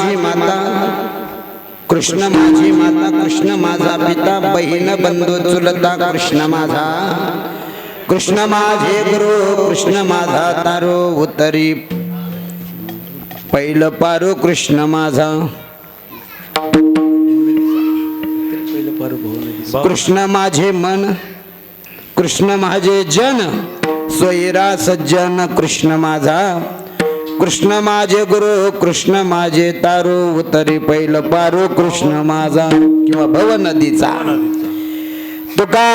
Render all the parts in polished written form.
माझी माता, कृष्ण माझी माता, कृष्ण माझा पिता, बहीण बंधू चुलता कृष्ण माझा, कृष्ण माझे गुरु, कृष्ण माझा तारो, उतरी पहिलं पारू कृष्ण माझा, कृष्ण माझे मन, कृष्ण माझे जन, सोयरा सज्जन कृष्ण माझा, कृष्ण माझे गुरु, कृष्ण माझे तारू, उतरी पहिलं पारू कृष्ण माझा. किंवा भव नदीचा. तुका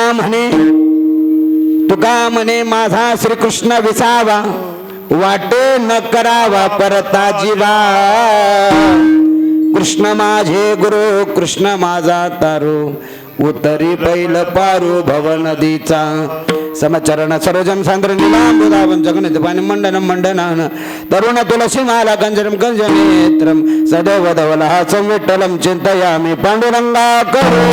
म्हणे माझा श्रीकृष्ण विसावा, वाटे न करावा परता जीवा, कृष्ण माझे गुरु, कृष्ण माझा तारू, उतरी पहिलं पारू भव नदीचा. समचरण सरोजम सांद्र नीलांबुदावं जगन्निध पाणी मंडनं मंडनान, तरुण तुलसी माला गंजरम गंजनेत्रम, सदैव धवलहासं विठ्ठलं चिंतयामि, पांडुरंगा करो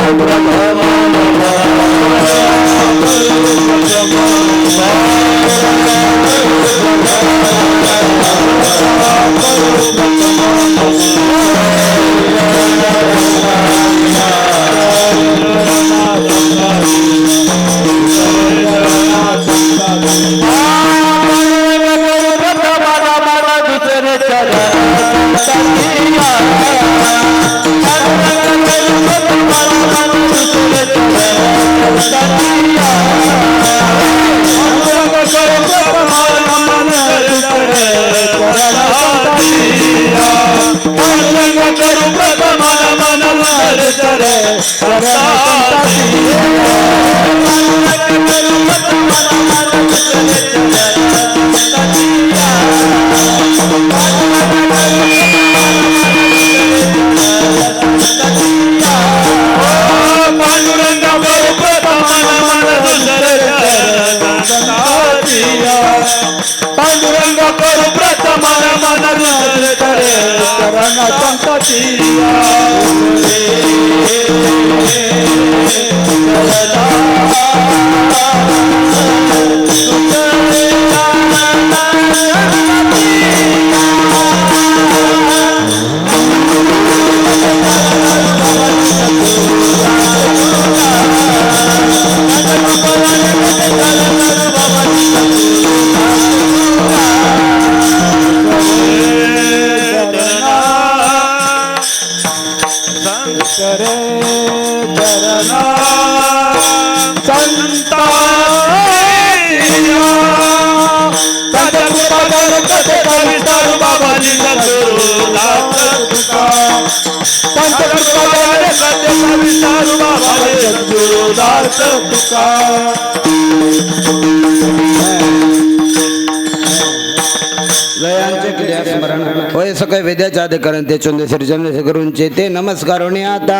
होय सकाळी वेद्याच्या अधिकरण ते चंद्रश्री चंद्रशेखरूंचे ते नमस्कारोने आता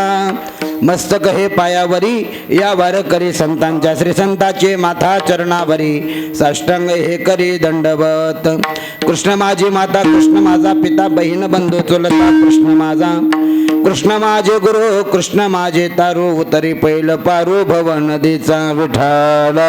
मस्तक हे पायावरी, या वार करी संतांच्या श्री संताचे माथा चरणावरी, साष्टांग हे करी दंडवत. कृष्ण माझी माता, कृष्ण माझा पिता, बहीण बंधू चुलता कृष्ण माझा, कृष्ण माझे गुरु, कृष्ण माझे तारू, उतरी पहिलं पारू भव नदीचा. विठ्ठल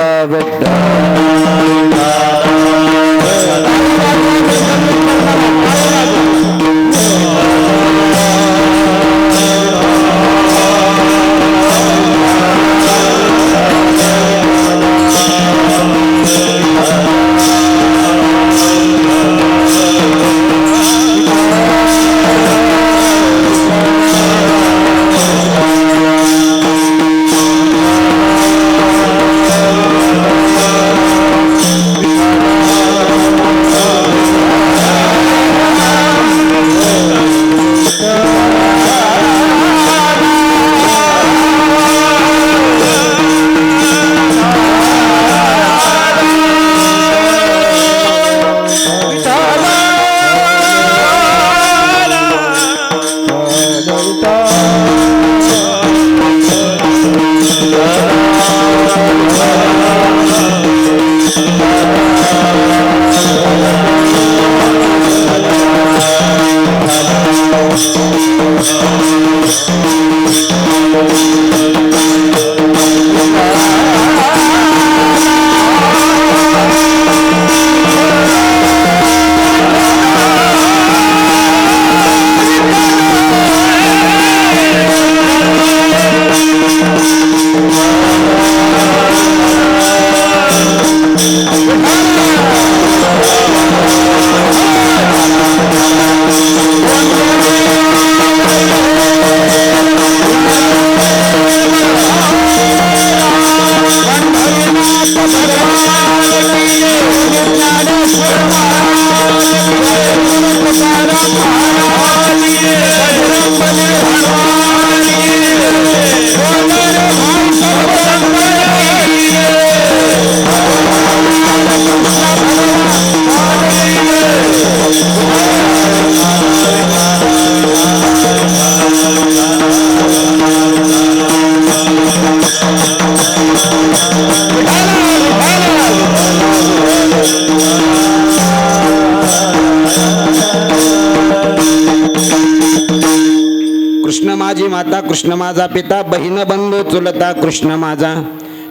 कृष्ण माझी माता, कृष्ण माझा पिता, बहीण बंधू चुलता, कृष्ण माझा,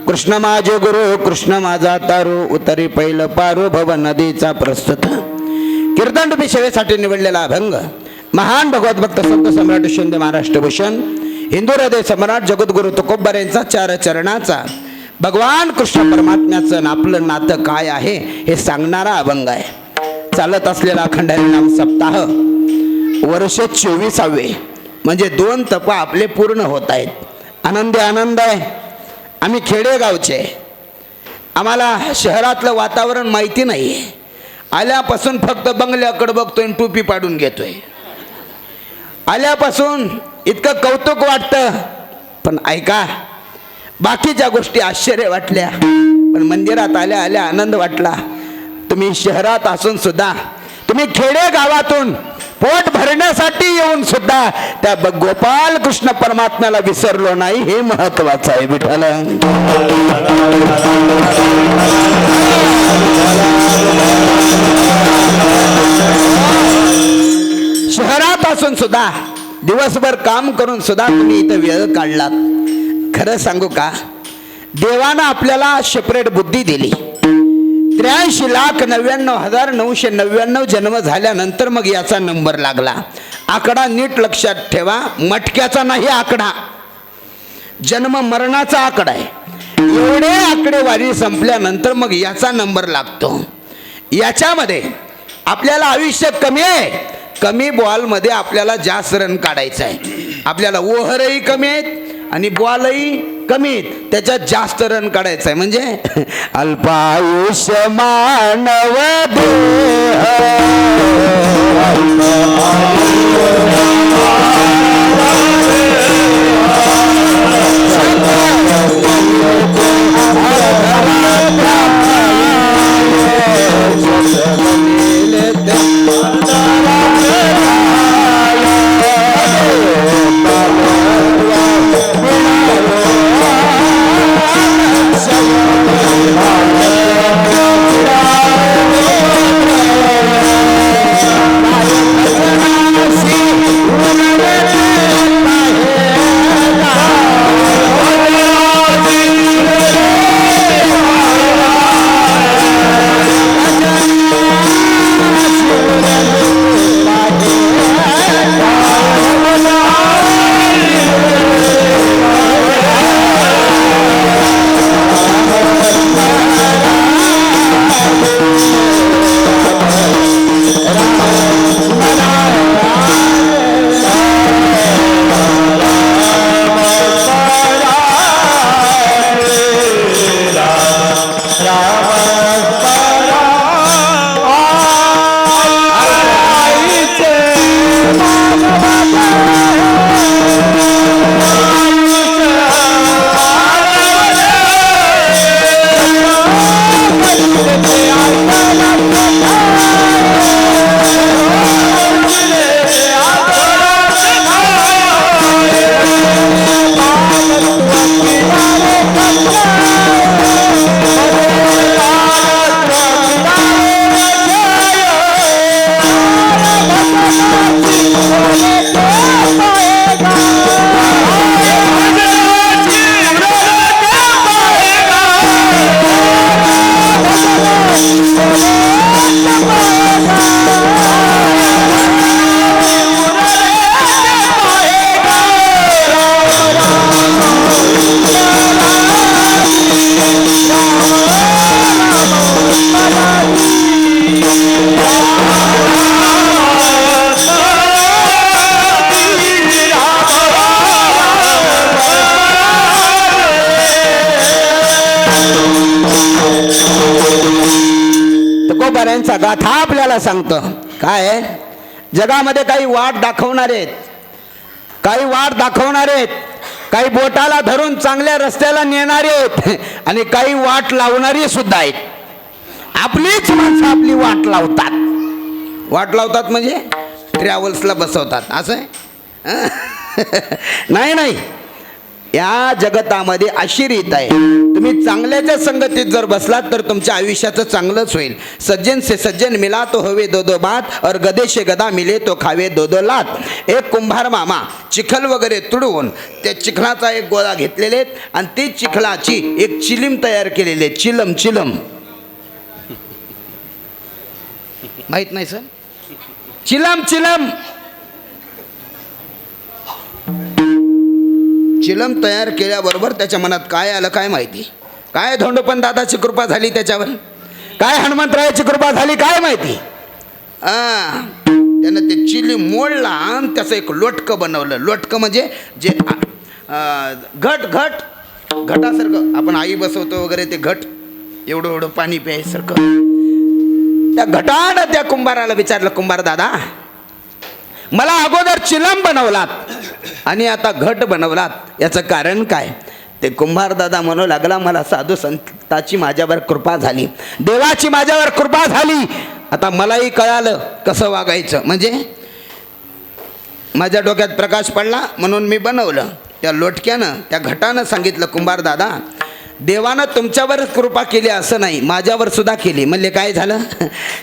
कृष्ण माझे गुरु, कृष्ण माझा तारू, उतरी पैल पारू, भव नदीचा प्रस्तुत. कीर्तनरूपी सेवेसाठी निवडलेला अभंग महान भगवत भक्त संत सम्राट शिंदे महाराष्ट्र भूषण हिंदू हृदय सम्राट जगद्गुरु तुकोबर यांचा 4 चरणाचा भगवान कृष्ण परमात्म्याचं आपलं नातं काय आहे हे सांगणारा अभंग आहे. चालत असलेला अखंड हरिनाम सप्ताह वर्ष 24वे, म्हणजे 2 तप आपले पूर्ण होत आहेत. आनंद आहे. आम्ही खेडेगावचे, आम्हाला शहरातलं वातावरण माहिती नाही. आल्यापासून फक्त बंगल्याकडे बघतोय, टोपी पाडून घेतोय. आल्यापासून इतकं कौतुक वाटतं, पण ऐका, बाकीच्या गोष्टी आश्चर्य वाटल्या, पण मंदिरात आल्या आल्या आनंद वाटला. तुम्ही शहरात असून सुद्धा, तुम्ही खेडेगावातून पोट भरण्यासाठी येऊन सुद्धा त्या गोपाल कृष्ण परमात्म्याला विसरलो नाही, हे महत्वाचं आहे. विठ्ठल शहरात असून सुद्धा, दिवसभर काम करून सुद्धा तुम्ही इथं वेळ काढलात. खरं सांगू का, देवानं आपल्याला सेपरेट बुद्धी दिली. 83,99,999 जन्म झाल्यानंतर मग याचा नंबर लागला. आकडा नीट लक्षात ठेवा, मटक्याचा नाही आकडा, जन्म मरणाचा आकडा आहे. एवढे आकडेवारी संपल्यानंतर मग याचा नंबर लागतो. याच्यामध्ये आपल्याला आयुष्य कमी आहे, कमी बॉलमध्ये आपल्याला जास्त रन काढायचं आहे. आपल्याला ओव्हरही कमी आहेत आणि बॉलही कमी आहेत, त्याच्यात जास्त रन काढायचं आहे. म्हणजे अल्पायुष्य मानव देह, तुकोबारायांचा गाथा आपल्याला सांगतो. काय जगामध्ये काही वाट दाखवणारे आहेत, काही वाट दाखवणारे आहेत, काही बोटाला धरून चांगल्या रस्त्याला नेणारे आहेत आणि काही वाट लावणारी सुद्धा आहेत. आपलीच माणसं आपली वाट लावतात. वाट लावतात म्हणजे ट्रॅव्हल्सला बसवतात असं आहे. नाही नाही, या जगतामध्ये अशी रीत आहे, तुम्ही चांगल्याच्या संगतीत जर बसलात तर तुमच्या आयुष्याचं चांगलंच होईल. सज्जन से सज्जन मिला तो हवे दो दो बात, और गदे से गदा मिले तो खावे दो दो लात. एक कुंभार मामा चिखल वगैरे तुडवून त्या चिखलाचा एक गोळा घेतलेले आणि ती चिखलाची एक चिलीम तयार केलेली आहे. चिलम चिलम माहित नाही सर? चिलम चिलम चिलम तयार केल्याबरोबर त्याच्या मनात काय आलं काय माहिती? काय धोंडोपंत दादाची कृपा झाली त्याच्यावर, काय हनुमंतरायाची कृपा झाली काय माहिती? त्यानं ते चिलीम मोडला आणि त्याचं एक लोटकं बनवलं. लोटकं म्हणजे जे घट घट घटासारखं आपण आई बसवतो वगैरे, ते घट एवढं एवढं पाणी प्यायसारखं. त्या घटानं त्या कुंभाराला विचारलं, कुंभार दादा मला अगोदर चिलम बनवलात आणि आता घट बनवलात, याचं कारण काय? ते कुंभार दादा म्हणू लागला, मला साधू संताची माझ्यावर कृपा झाली, देवाची माझ्यावर कृपा झाली, आता मलाही कळालं कसं वागायचं. म्हणजे माझ्या डोक्यात प्रकाश पडला म्हणून मी बनवलं. त्या लोटक्यानं त्या घटानं सांगितलं, कुंभार दादा देवानं तुमच्यावरच कृपा केली असं नाही, माझ्यावर सुद्धा केली. म्हणले काय झालं?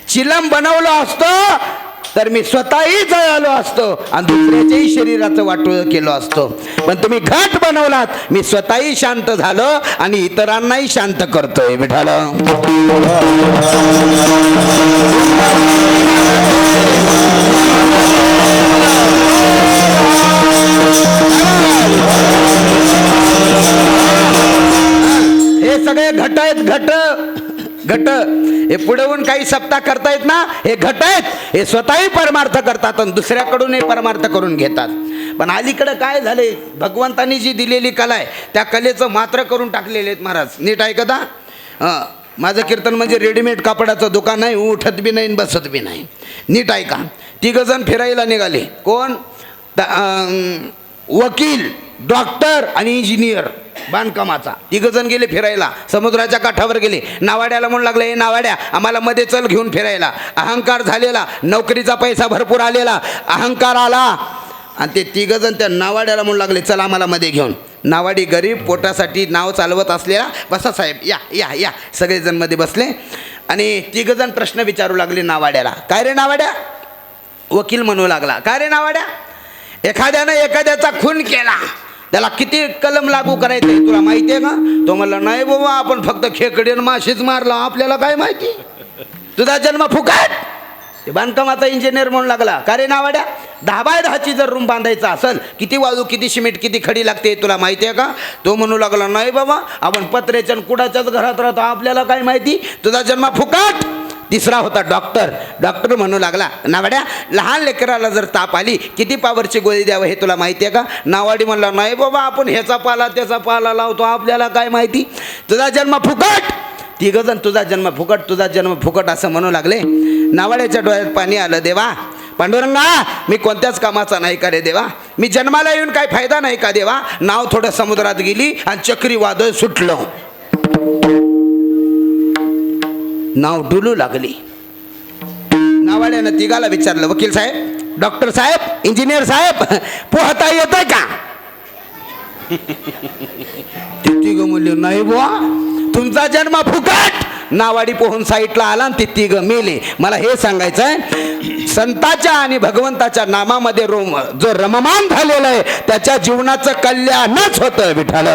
चिलम बनवलं असतं तर मी स्वतःही जळालो असतो आणि दुसऱ्याच्याही शरीराचं वाटोळं केलं असतो, पण तुम्ही घट बनवलात, मी स्वतःही शांत झालो आणि इतरांनाही शांत करतोय. विठाल हे सगळे घट आहेत, घट घट. हे पुढवून काही सप्ताह करतायत ना, हे घट आहेत, हे स्वतःही परमार्थ करतात आणि दुसऱ्याकडूनही परमार्थ करून घेतात. पण अलीकडं काय झाले, भगवंतांनी जी दिलेली कला आहे त्या कलेचं मात्र करून टाकलेले आहेत महाराज. नीट ऐकता, माझं कीर्तन म्हणजे रेडीमेड कापडाचं दुकान नाही, उठत बी नाही बसत बी नाही. नीट ऐका, 3 जण फिरायला निघाले. कोण? वकील, डॉक्टर आणि इंजिनियर बांधकामाचा. 3 जण गेले फिरायला, समुद्राच्या काठावर गेले. नावाड्याला म्हणू लागले, हे नावाड्या आम्हाला मध्ये चल घेऊन फिरायला. अहंकार झालेला, नोकरीचा पैसा भरपूर आलेला, अहंकार आला आणि ते 3 जण त्या नावाड्याला म्हणू लागले, चल आम्हाला मध्ये घेऊन. नावाडी गरीब पोटासाठी नाव चालवत असलेला, बसा साहेब या या या. सगळेजण मध्ये बसले आणि 3 जण प्रश्न विचारू लागले नावाड्याला. काय रे नावाड्या? वकील म्हणू लागला, काय रे नावाड्या, एखाद्यानं एखाद्याचा खून केला त्याला किती कलम लागू करायचं तुला माहिती आहे का? तो म्हणला, नाही बाबा आपण फक्त खेकडे माशीच मारला, आपल्याला काय माहिती, तुझा जन्म फुकट. ते बांधकामाचा इंजिनियर म्हणू लागला, का रे नावाड्या 10 बाय 10ची जर रूम बांधायचा असेल किती वाळू किती सिमेंट किती खडी लागते तुला माहिती आहे का? तो म्हणू लागला, नाही बाबा आपण पत्र्याच्या कुडाच्याच घरात राहतो, आपल्याला काय माहिती, तुझा जन्म फुकट. तिसरा होता डॉक्टर. डॉक्टर म्हणू लागला, नावाड्या लहान लेकराला जर ताप आली किती पावरची गोळी द्यावं हे तुला माहिती आहे का? नावाडी म्हणला, नाही बाबा आपण ह्याचा पाला त्याचा पाला लावतो, आपल्याला काय माहिती, तुझा जन्म फुकट. 3 जण तुझा जन्म फुकट तुझा जन्म फुकट असं म्हणू लागले. नावाड्याच्या डोळ्यात पाणी आलं. देवा पांडुरंगा मी कोणत्याच कामाचा नाही का रे देवा, मी जन्माला येऊन काय फायदा नाही का देवा? नाव थोडं समुद्रात गेली आणि चक्रीवादळ सुटलं, नाव डुलू लागली. नावाड्यानं 3घाला विचारलं, वकील साहेब, डॉक्टर साहेब, इंजिनियर साहेब पोहता येतंय का? ते 3 म्हणले, नाही बुवा तुमचा जन्म फुकट. नावाडी पोहून साईटला आला आणि ते 3 मेले. मला हे सांगायचं आहे, संताच्या आणि भगवंताच्या नामामध्ये जो रममान झालेला आहे त्याच्या जीवनाचं कल्याणच होतं. विठाल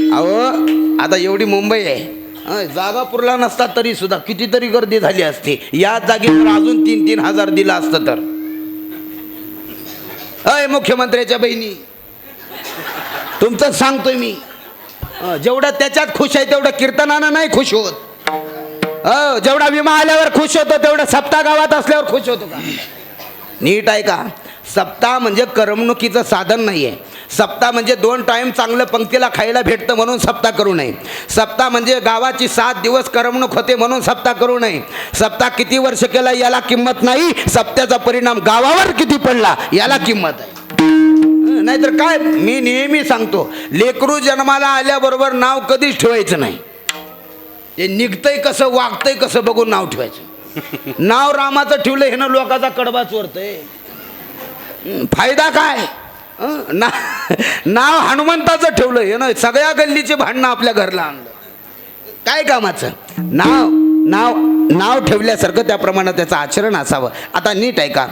अहो आता एवढी मुंबई आहे, जागा पुरला नसता तरी सुद्धा कितीतरी गर्दी झाली असती. या जागेवर अजून 3-3 हजार दिला असतं तर. अय मुख्यमंत्र्याच्या बहिणी, तुमचं सांगतोय मी, जेवढं त्याच्यात खुश आहे तेवढं कीर्तनानं नाही खुश होत. जेवढा विमा आल्यावर खुश होतो तेवढं सप्ताह गावात असल्यावर खुश होतो का? नीट आहे का? सप्ताह म्हणजे करमणुकीचं साधन नाही आहे. सप्ताह म्हणजे 2 टाईम चांगलं पंक्तीला खायला भेटतं म्हणून सप्ताह करू नये. सप्ताह म्हणजे गावाची 7 दिवस करमणूक होते म्हणून सप्ताह करू नये. सप्ताह किती वर्ष केला याला किंमत नाही, सप्त्याचा परिणाम गावावर किती पडला याला किंमत आहे. नाहीतर काय, मी नेहमी सांगतो, लेकरू जन्माला आल्याबरोबर नाव कधीच ठेवायचं नाही. ते निघतंय कसं वागतंय कसं बघून नाव ठेवायचं. नाव रामाचं ठेवलं हे ना लोकांचा कडबा चोरतय. फायदा काय? नाव हनुमंताचं ठेवलं हे ना सगळ्या गल्लीचे भांडणं आपल्या घरला आणलं. काय कामाचं? नाव नाव नाव ठेवल्यासारखं त्याप्रमाणे त्याचं आचरण असावं. आता नीट ऐका,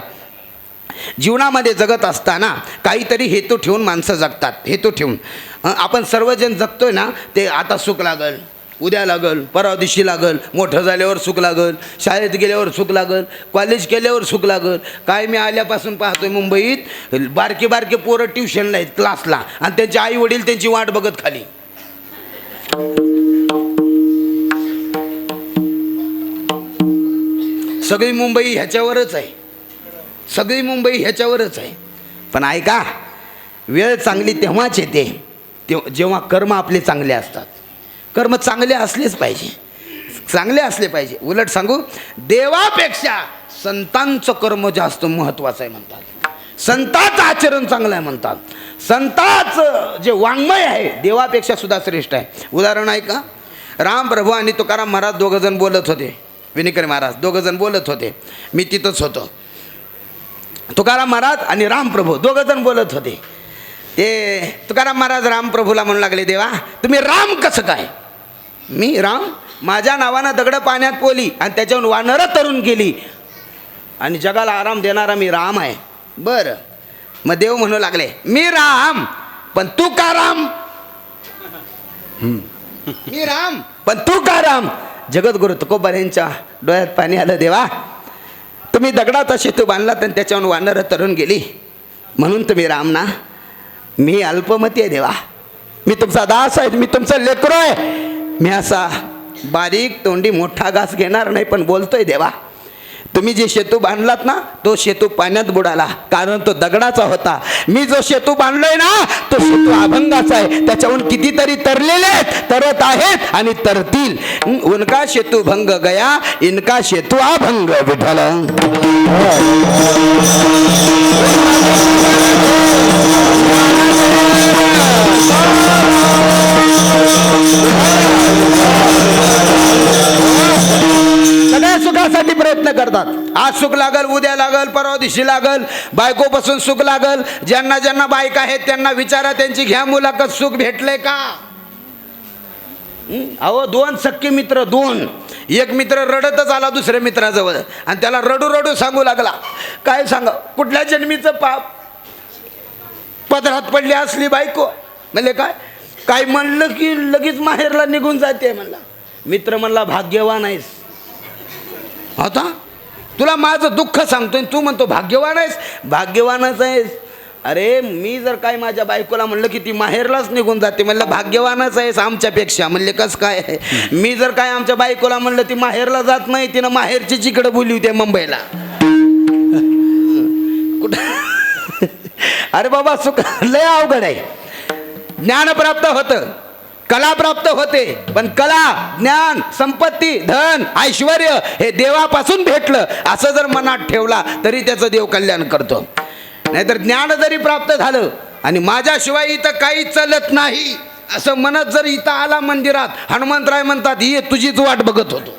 जीवनामध्ये जगत असताना काहीतरी हेतू ठेवून माणसं जगतात. हेतू ठेवून आपण सर्वजण जगतोय ना, ते आता सुख लागल, उद्या लागल, परवा दिवशी लागल, मोठं झाल्यावर सुख लागल, शाळेत गेल्यावर सुख लागल, कॉलेज केल्यावर सुख लागल. काय मी आल्यापासून पाहतोय मुंबईत बारके बारके पोरं ट्युशनला आहेत, क्लासला, आणि त्यांचे आई वडील त्यांची वाट बघत खाली. सगळी मुंबई ह्याच्यावरच आहे, सगळी मुंबई ह्याच्यावरच आहे. पण ऐका, वेळ चांगली तेव्हाच येते जेव्हा कर्म आपले चांगले असतात. कर्म चांगले असलेच पाहिजे, चांगले असले पाहिजे. उलट सांगू, देवापेक्षा संतांचं कर्म जास्त महत्त्वाचं आहे म्हणतात. संतांचं आचरण चांगलं आहे म्हणतात. संतांचं जे वाङ्मय आहे देवापेक्षा सुद्धा श्रेष्ठ आहे. उदाहरण आहे का, राम प्रभू आणि तुकाराम महाराज दोघंजण बोलत होते. विनेकरी महाराज दोघंजण बोलत होते, मी तिथंच होतो. तुकाराम महाराज आणि रामप्रभू दोघंजण बोलत होते. ते तुकाराम महाराज रामप्रभूला म्हणू लागले, देवा तुम्ही राम कसं काय? मी राम? माझ्या नावानं दगडं पाण्यात पोली आणि त्याच्यावरून वानरं तरून गेली आणि जगाला आराम देणारा मी राम आहे. बरं, मग देव म्हणू लागले, मी राम पण तू का राम? मी राम पण तू का राम? जगद्गुरु तुकोबा यांच्या डोळ्यात पाणी आलं. देवा तुम्ही दगडाचा सेतू बांधला आणि त्याच्यावरून वानरं तरून गेली म्हणून तुम्ही राम ना? मी अल्पमती आहे देवा, मी तुमचा दास आहे, मी तुमचं लेकरू आहे. मी असा बारीक तोंडी मोठा घास घेणार नाही, पण बोलतोय देवा तुम्ही जे सेतू बांधलात ना तो सेतू पाण्यात बुडाला, कारण तो दगडाचा होता. मी जो सेतू बांधलोय ना तो सेतू अभंगाचा आहे. त्याच्याहून कितीतरी तरलेले आहेत, तरत आहेत आणि तरतील. उनका सेतू भंग गया, इनका सेतू अभंग. विठ्ठल सगळ्या सुखासाठी प्रयत्न करतात. आज सुख लागल, उद्या लागल, परवा दिवशी लागल, बायकोपासून सुख लागल. ज्यांना ज्यांना बायका आहेत त्यांना विचारा, त्यांची घ्या मुलाखत, सुख भेटले का? अहो, दोन सख्खे मित्र, दोन, एक मित्र रडतच आला दुसऱ्या मित्राजवळ आणि त्याला रडू रडू सांगू लागला, काय सांगा कुठल्या जन्मीचं पाप, पदरात पडली असली बायको. म्हणले काय काय म्हणलं की लगेच माहेरला निघून जाते. म्हणला मित्र म्हणला भाग्यवान आहेस. आता तुला माझं दुःख सांगतोय, तू म्हणतो भाग्यवान आहेस. भाग्यवानच आहेस. अरे मी जर काय माझ्या बायकोला म्हणलं की ती माहेरलाच निघून जाते, म्हणलं भाग्यवानच आहेस आमच्यापेक्षा. म्हणले कसं काय? मी जर काय आमच्या बायकोला म्हणलं ती माहेरला जात नाही, तिनं माहेरची जिकडं बोलली होती मुंबईला. कुठं? अरे बाबा सुख लय अवघड आहे. ज्ञान प्राप्त होतं, कला प्राप्त होते, पण कला, ज्ञान, संपत्ती, धन, ऐश्वर हे देवापासून भेटलं असं जर मनात ठेवला तरी त्याचं देव कल्याण करतो. नाहीतर ज्ञान जरी प्राप्त झालं आणि माझ्याशिवाय इथं काही चालत नाही असं म्हणत जर इथं आला मंदिरात, हनुमंतराय म्हणतात ये तुझीच वाट बघत होतो.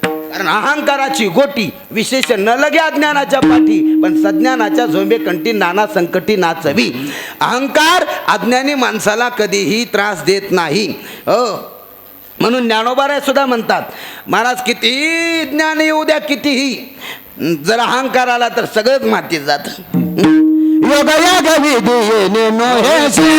कारण अहंकाराची गोटी विशेष न लगे अज्ञानाच्या पाठी, पण सज्ञानाच्या झोंबे कंठी नाना संकटी नाचवी. अहंकार अज्ञानी माणसाला कधीही त्रास देत नाही. म्हणून ज्ञानोबाराय सुद्धा म्हणतात, महाराज कितीही ज्ञान येऊ द्या, कितीही, जर अहंकार आला तर सगळंच मातीत जातं. योगया गवी दिये नोहेसी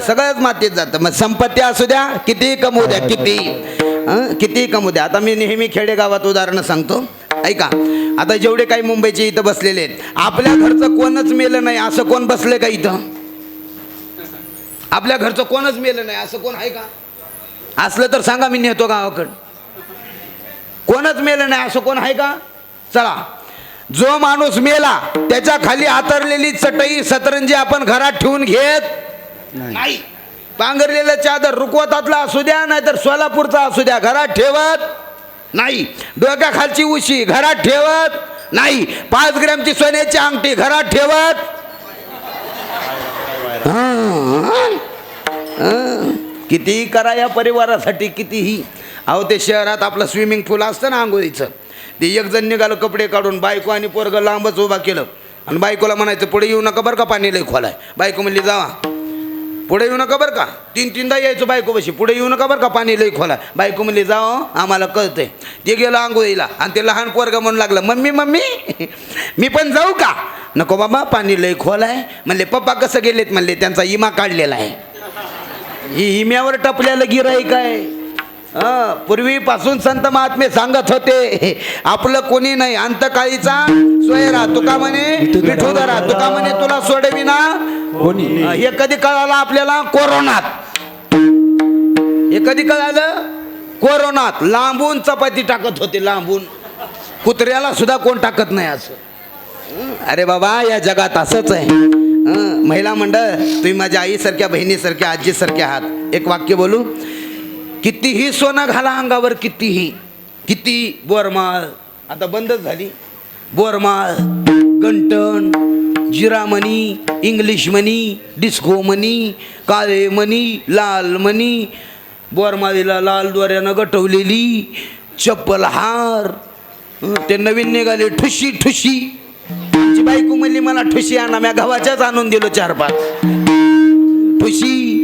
सगळंच मातीत जातं. मग संपत्ती असू द्या, किती कमवू द्या, किती कमवू द्या. आता मी नेहमी खेडेगावात उदाहरणं सांगतो, ऐका. आता जेवढे काही मुंबईचे इथं बसलेले आहेत, आपल्या घरचं कोणच मेलं नाही असं कोण बसले का इथं? आपल्या घरचं कोणच मेलं नाही असं कोण आहे का? असलं तर सांगा, मी नेतो गावाकडं. कोणच मेलं नाही असं कोण आहे का? चला, जो माणूस मेला त्याच्या खाली आतरलेली चटई सतरंजी आपण घरात ठेवून घेत नाही. पांघरलेलं चादर रुकवतातला असू द्या नाहीतर सोलापूरचा असू द्या, घरात ठेवत नाही. डोक्याखालची उशी घरात ठेवत नाही. 5 ग्रॅमची सोन्याची अंगठी घरात ठेवत. कितीही करा या परिवारासाठी, कितीही. अहो, ते शहरात आपलं स्विमिंग पूल असतं ना आंघोळीचं, ते एक जण निघालं कपडे काढून, बायको आणि पोरगं लांबच उभा केलं आणि बायकोला म्हणायचं पुढे येऊ नका बरं का, पाणी लई खोलाय. बायको म्हणली जावा, पुढे येऊ नका बरं का. 3-3दा यायचं बायको बशी, पुढे येऊ नका बरं का, पाणी लई खोलाय. बायको म्हणली जावा, आम्हाला कळतंय. ते गेलं आंघोळीला आणि ते लहान पोरगं म्हणू लागलं मम्मी मम्मी मी पण जाऊ का? नको बाबा, पाणी लई खोलाय. म्हणले पप्पा कसं गेलेत? म्हणले त्यांचा इमा काढलेला आहे. ही इम्यावर टपल्याला गिराईक आहे. पूर्वीपासून संत महात्मे सांगत होते, आपलं कोणी नाही अंतकाळीचा सोयरा. तुका म्हणे विठुधरा, तुका म्हणे तुला सोडविना कोणी. हे कधी कळालं आपल्याला? कोरोनात. हे कधी कळालं? कोरोनात. लांबून चपाती टाकत होते, लांबून. कुत्र्याला सुद्धा कोण टाकत नाही असं. अरे बाबा, या जगात असंच आहे. महिला मंडळ, तुम्ही माझ्या आईसारख्या, बहिणीसारख्या, आजीसारख्या आहात. एक वाक्य बोलू. कितीही सोनं घाला अंगावर, किती बोरमाळ आता बंदच झाली. बोरमाळ, गंटण, जिरा मनी, इंग्लिश मनी, डिस्को मनी, काळे मनी, लाल मनी, बोरमाळीला लाल दोऱ्यानं गटवलेली चप्पल, हार. ते नवीन निघाले ठुशी. आमची बायको म्हणली मला ठुशी आणा, म्या गव्हाच्याच आणून दिलो 4-5 ठुशी.